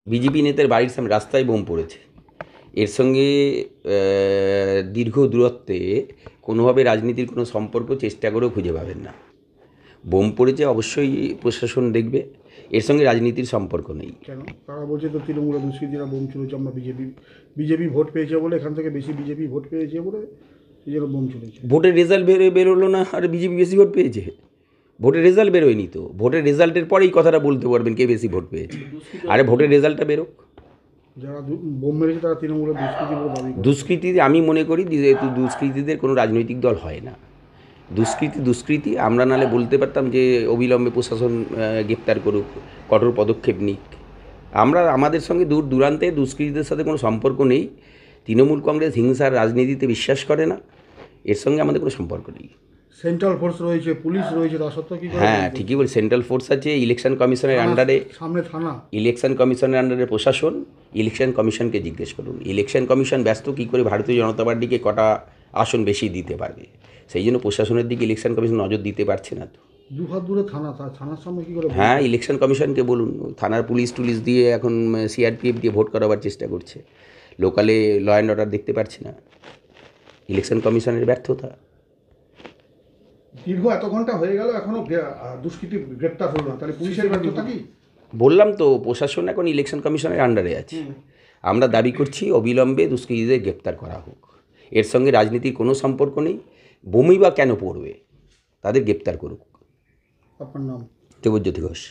BJP নেতার বাড়ির সামনে রাস্তায় বোম পড়েছে। এর সঙ্গে দীর্ঘ দূরত্বে কোনোভাবে রাজনীতির কোনো সম্পর্ক চেষ্টা করেও খুঁজে পাবেন না। বোম পড়েছে, অবশ্যই প্রশাসন দেখবে। এর সঙ্গে রাজনীতির সম্পর্ক নেই। কেন তারা বলছে তো তৃণমূলের দুষ্কৃতীরা বোম ছুড়েছে, আমরা বিজেপি ভোট পেয়েছে বলে, এখান থেকে বেশি বিজেপি ভোট পেয়েছে বলে এই জন্য বোম ছুড়েছে। ভোটের রেজাল্ট বেরোলো না আর বিজেপি বেশি ভোট পেয়েছে? ভোটের রেজাল্ট বেরোয়নি তো। ভোটের রেজাল্টের পরেই কথাটা বলতে পারবেন কে বেশি ভোট পেয়েছে। আরে ভোটের রেজাল্টটা বেরোক। যারা বোম মেরেছে তারা তৃণমূলের দুষ্কৃতী বলে দাবি করে। দুষ্কৃতী আমি মনে করি যেহেতু দুষ্কৃতীদের কোনো রাজনৈতিক দল হয় না। দুষ্কৃতি আমরা নাহলে বলতে পারতাম যে অবিলম্বে প্রশাসন গ্রেপ্তার করুক, কঠোর পদক্ষেপ নিক। আমরা আমাদের সঙ্গে দূর দূরান্তে দুষ্কৃতীদের সাথে কোনো সম্পর্ক নেই। তৃণমূল কংগ্রেস হিংসার রাজনীতিতে বিশ্বাস করে না। এর সঙ্গে আমাদের কোনো সম্পর্ক নেই। সেন্ট্রাল ফোর্স রয়েছে, পুলিশ রয়েছে, তা সত্ত্বেও কি করে? হ্যাঁ, ঠিকই বল। সেন্ট্রাল ফোর্স আছে, ইলেকশন কমিশনের আন্ডারে। সামনে থানা। ইলেকশন কমিশনের আন্ডারে প্রশাসন। ইলেকশন কমিশনকে জিজ্ঞেস করুন। ইলেকশন কমিশন ব্যস্ত কী করে ভারতীয় জনতা পার্টিকে কটা আসন বেশি দিতে পারবে, সেই জন্য প্রশাসনের দিকে ইলেকশন কমিশন নজর দিতে পারছে না তো। দু হাত দূরে থানা, থানার সামনে কী করে? হ্যাঁ, ইলেকশন কমিশনকে বলুন। থানার পুলিশ টুলিশ দিয়ে এখন সিআরপিএফ দিয়ে ভোট করাবার চেষ্টা করছে। লোকালে ল অ্যান্ড অর্ডার দেখতে পারছে না। ইলেকশন কমিশনের ব্যর্থতা। দীর্ঘ এত ঘন্টা হয়ে গেল এখনো দুষ্কৃতী গ্রেপ্তার হলো না, তাহলে পুলিশের ব্যর্থতা কি? বললাম তো, প্রশাসন এখন ইলেকশন কমিশনের আন্ডারে আছে। আমরা দাবি করছি অবিলম্বে দুষ্কৃতীদের গ্রেপ্তার করা হোক। এর সঙ্গে রাজনীতির কোনো সম্পর্ক নেই। বোমই বা কেন পড়বে? তাদের গ্রেপ্তার করুক। আপনার নাম? দেবজ্যোতি ঘোষ।